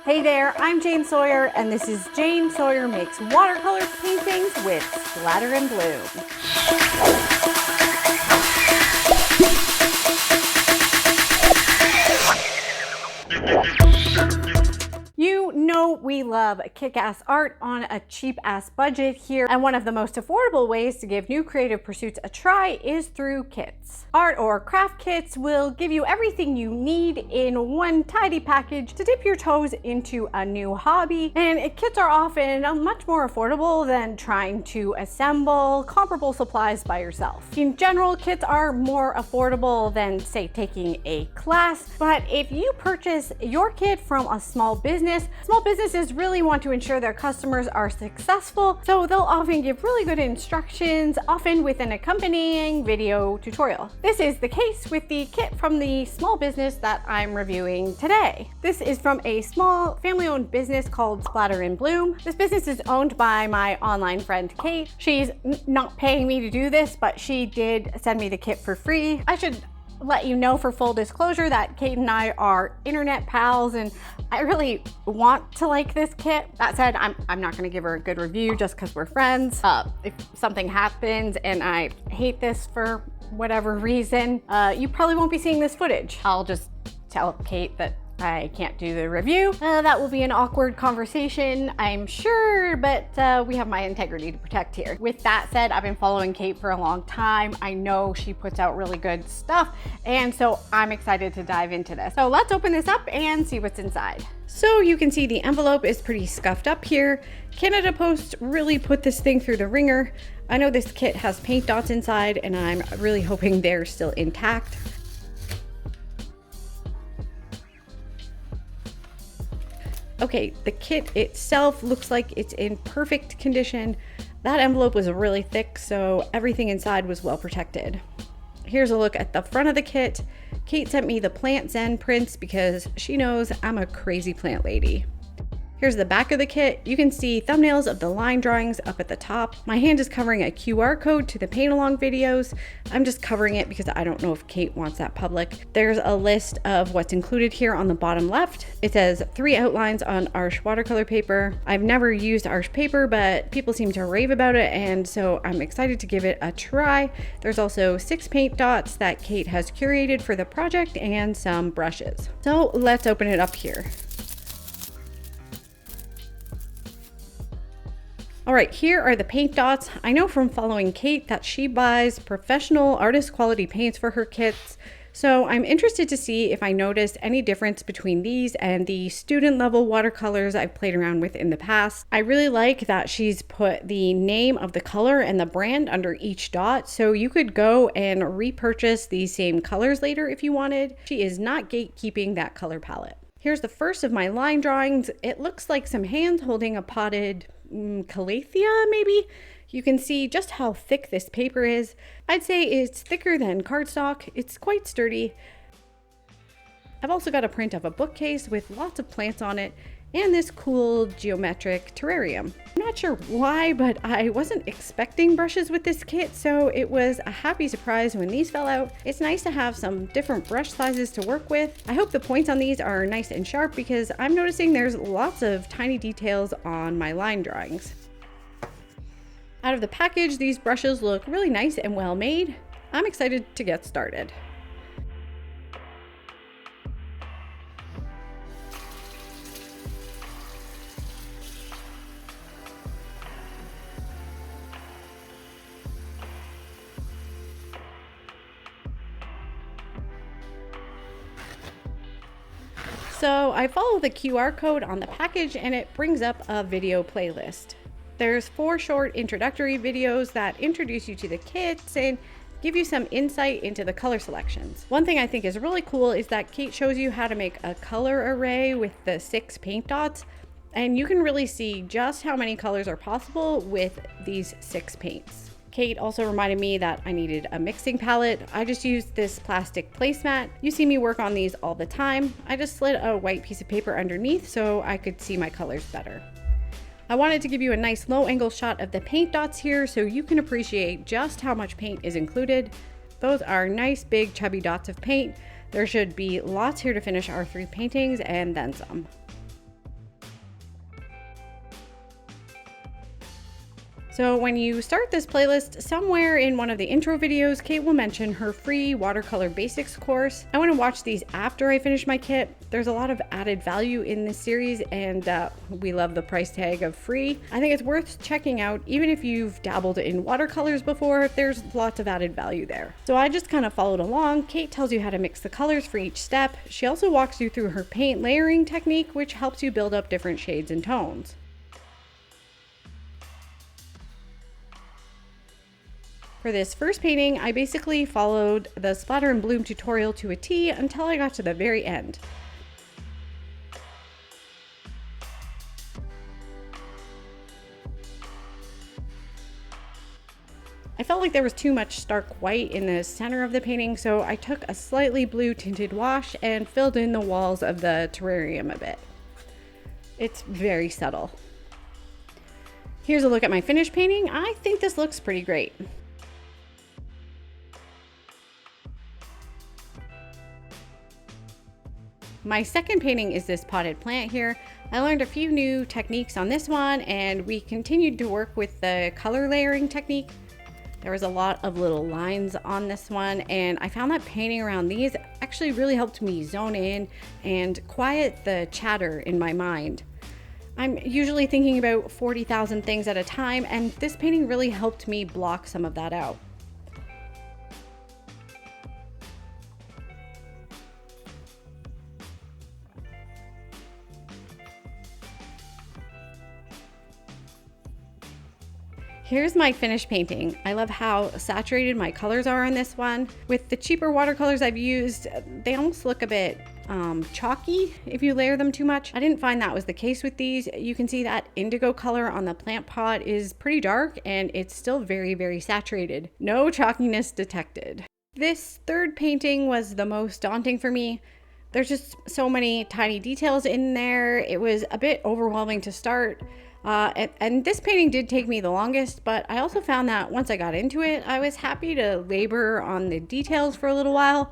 Hey there, I'm Jane Sawyer, and this is Jane Sawyer Makes Watercolor Paintings with Splatter and Bloom. You know we love kick-ass art on a cheap-ass budget here, and one of the most affordable ways to give new creative pursuits a try is through kits. Art or craft kits will give you everything you need in one tidy package to dip your toes into a new hobby, and kits are often much more affordable than trying to assemble comparable supplies by yourself. In general, kits are more affordable than, say, taking a class, but if you purchase your kit from a small businesses really want to ensure their customers are successful, so they'll often give really good instructions, often with an accompanying video tutorial. This is the case with the kit from the small business that I'm reviewing today. This is from a small family-owned business called Splatter and Bloom. This business is owned by my online friend Kate. She's not paying me to do this, but she did send me the kit for free. I should let you know, for full disclosure, that Kate and I are internet pals, and I really want to like this kit. That said, I'm not gonna give her a good review just because we're friends. If something happens and I hate this for whatever reason, you probably won't be seeing this footage. I'll just tell Kate that I can't do the review. That will be an awkward conversation, I'm sure, but we have my integrity to protect here. With that said, I've been following Kate for a long time. I know she puts out really good stuff, and so I'm excited to dive into this. So let's open this up and see what's inside. So you can see the envelope is pretty scuffed up here. Canada Post really put this thing through the ringer. I know this kit has paint dots inside, and I'm really hoping they're still intact. Okay, the kit itself looks like it's in perfect condition. That envelope was really thick, so everything inside was well protected. Here's a look at the front of the kit. Kate sent me the Plant Zen prints because she knows I'm a crazy plant lady. Here's the back of the kit. You can see thumbnails of the line drawings up at the top. My hand is covering a QR code to the paint along videos. I'm just covering it because I don't know if Kate wants that public. There's a list of what's included here on the bottom left. It says 3 outlines on Arches watercolor paper. I've never used Arches paper, but people seem to rave about it, and so I'm excited to give it a try. There's also 6 paint dots that Kate has curated for the project and some brushes. So let's open it up here. All right, here are the paint dots. I know from following Kate that she buys professional artist quality paints for her kits, so I'm interested to see if I noticed any difference between these and the student level watercolors I've played around with in the past. I really like that she's put the name of the color and the brand under each dot, so you could go and repurchase these same colors later if you wanted. She is not gatekeeping that color palette. Here's the first of my line drawings. It looks like some hands holding a potted calathea, maybe? You can see just how thick this paper is. I'd say it's thicker than cardstock. It's quite sturdy. I've also got a print of a bookcase with lots of plants on it and this cool geometric terrarium. I'm not sure why, but I wasn't expecting brushes with this kit, so it was a happy surprise when these fell out. It's nice to have some different brush sizes to work with. I hope the points on these are nice and sharp because I'm noticing there's lots of tiny details on my line drawings. Out of the package, these brushes look really nice and well made. I'm excited to get started. So I follow the QR code on the package and it brings up a video playlist. There's 4 short introductory videos that introduce you to the kits and give you some insight into the color selections. One thing I think is really cool is that Kate shows you how to make a color array with the 6 paint dots, and you can really see just how many colors are possible with these 6 paints. Kate also reminded me that I needed a mixing palette. I just used this plastic placemat. You see me work on these all the time. I just slid a white piece of paper underneath so I could see my colors better. I wanted to give you a nice low angle shot of the paint dots here so you can appreciate just how much paint is included. Those are nice big chubby dots of paint. There should be lots here to finish our 3 paintings and then some. So when you start this playlist, somewhere in one of the intro videos, Kate will mention her free watercolor basics course. I want to watch these after I finish my kit. There's a lot of added value in this series, and we love the price tag of free. I think it's worth checking out, even if you've dabbled in watercolors before. There's lots of added value there. So I just kind of followed along. Kate tells you how to mix the colors for each step. She also walks you through her paint layering technique, which helps you build up different shades and tones. For this first painting, I basically followed the Splatter and Bloom tutorial to a T until I got to the very end. I felt like there was too much stark white in the center of the painting, so I took a slightly blue tinted wash and filled in the walls of the terrarium a bit. It's very subtle. Here's a look at my finished painting. I think this looks pretty great. My second painting is this potted plant here. I learned a few new techniques on this one, and we continued to work with the color layering technique. There was a lot of little lines on this one, and I found that painting around these actually really helped me zone in and quiet the chatter in my mind. I'm usually thinking about 40,000 things at a time, and this painting really helped me block some of that out. Here's my finished painting. I love how saturated my colors are in this one. With the cheaper watercolors I've used, they almost look a bit chalky if you layer them too much. I didn't find that was the case with these. You can see that indigo color on the plant pot is pretty dark, and it's still very, very saturated. No chalkiness detected. This third painting was the most daunting for me. There's just so many tiny details in there. It was a bit overwhelming to start. And this painting did take me the longest, but I also found that once I got into it, I was happy to labor on the details for a little while.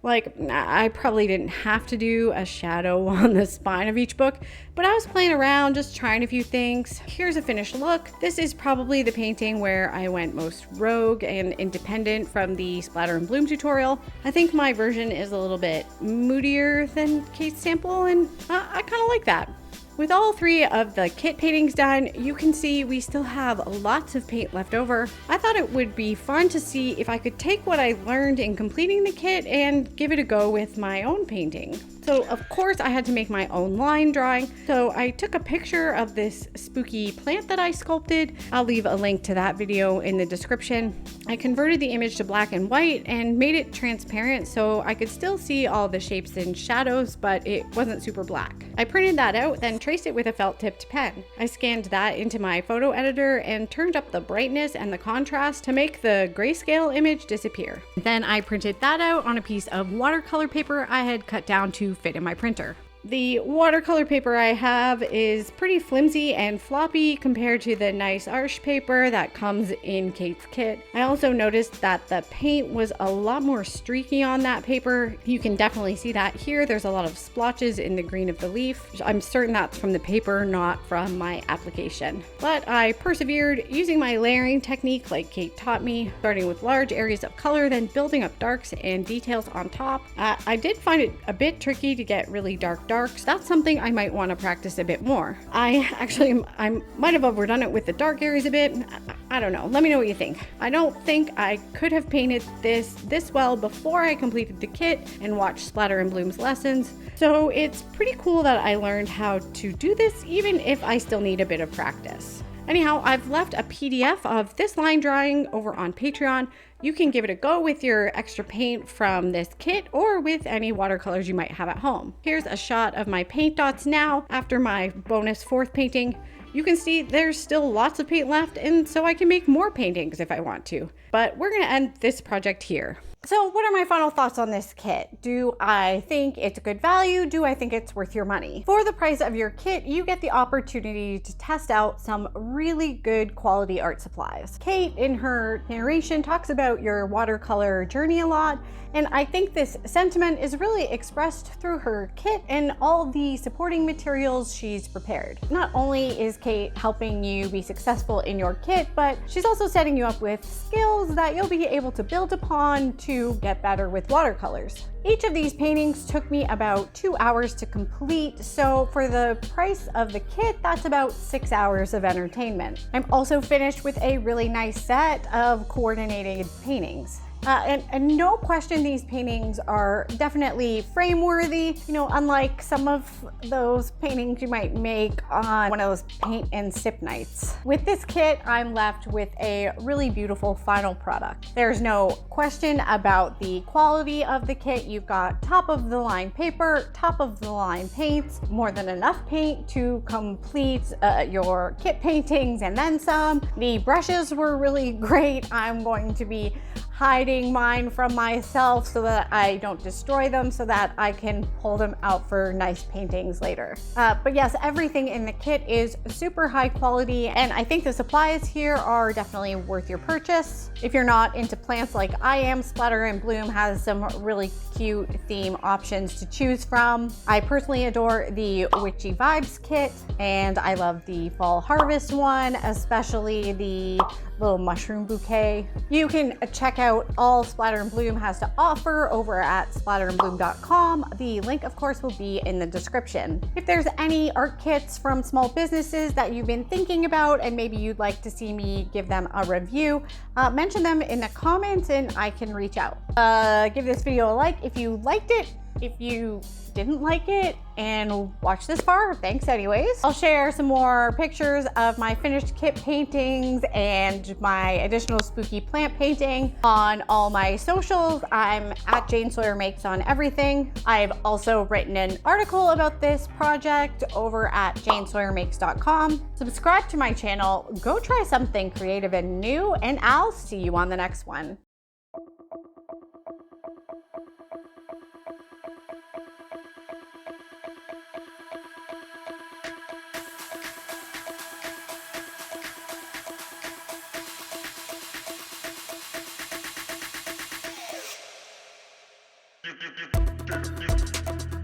Like, I probably didn't have to do a shadow on the spine of each book, but I was playing around, just trying a few things. Here's a finished look. This is probably the painting where I went most rogue and independent from the Splatter and Bloom tutorial. I think my version is a little bit moodier than Kate's sample, and I kind of like that. With all three of the kit paintings done, you can see we still have lots of paint left over. I thought it would be fun to see if I could take what I learned in completing the kit and give it a go with my own painting. So of course I had to make my own line drawing. So I took a picture of this spooky plant that I sculpted. I'll leave a link to that video in the description. I converted the image to black and white and made it transparent so I could still see all the shapes and shadows, but it wasn't super black. I printed that out, then traced it with a felt tipped pen. I scanned that into my photo editor and turned up the brightness and the contrast to make the grayscale image disappear. Then I printed that out on a piece of watercolor paper I had cut down to fit in my printer. The watercolor paper I have is pretty flimsy and floppy compared to the nice arch paper that comes in Kate's kit. I also noticed that the paint was a lot more streaky on that paper. You can definitely see that here. There's a lot of splotches in the green of the leaf. I'm certain that's from the paper, not from my application. But I persevered using my layering technique like Kate taught me, starting with large areas of color, then building up darks and details on top. I did find it a bit tricky to get really darks. That's something I might want to practice a bit more. I might have overdone it with the dark areas a bit. I don't know. Let me know what you think. I don't think I could have painted this well before I completed the kit and watched Splatter and Bloom's lessons. So it's pretty cool that I learned how to do this, even if I still need a bit of practice. Anyhow, I've left a PDF of this line drawing over on Patreon. You can give it a go with your extra paint from this kit or with any watercolors you might have at home. Here's a shot of my paint dots now after my bonus fourth painting. You can see there's still lots of paint left, and so I can make more paintings if I want to. but we're gonna end this project here. So what are my final thoughts on this kit? Do I think it's a good value? Do I think it's worth your money? For the price of your kit, you get the opportunity to test out some really good quality art supplies. Kate, in her narration, talks about your watercolor journey a lot, and I think this sentiment is really expressed through her kit and all the supporting materials she's prepared. Not only is Kate helping you be successful in your kit, but she's also setting you up with skills that you'll be able to build upon to get better with watercolors. Each of these paintings took me about 2 hours to complete, so for the price of the kit, that's about 6 hours of entertainment. I'm also finished with a really nice set of coordinated paintings. And no question, these paintings are definitely frame worthy, you know, unlike some of those paintings you might make on one of those paint and sip nights. With this kit, I'm left with a really beautiful final product. There's no question about the quality of the kit. You've got top of the line paper, top of the line paints, more than enough paint to complete your kit paintings and then some. The brushes were really great. I'm going to be hiding mine from myself so that I don't destroy them, so that I can pull them out for nice paintings later. But yes, everything in the kit is super high quality, and I think the supplies here are definitely worth your purchase. If you're not into plants like I am, Splatter and Bloom has some really cute theme options to choose from. I personally adore the Witchy Vibes kit, and I love the Fall Harvest one, especially the little mushroom bouquet. You can check out all Splatter and Bloom has to offer over at splatterandbloom.com. The link, of course, will be in the description. If there's any art kits from small businesses that you've been thinking about and maybe you'd like to see me give them a review, mention them in the comments and I can reach out. Give this video a like if you liked it. If you didn't like it and watch this far, thanks anyways. I'll share some more pictures of my finished kit paintings and my additional spooky plant painting on all my socials. I'm at Jane Sawyer Makes on everything. I've also written an article about this project over at janesawyermakes.com. Subscribe to my channel, go try something creative and new, and I'll see you on the next one. You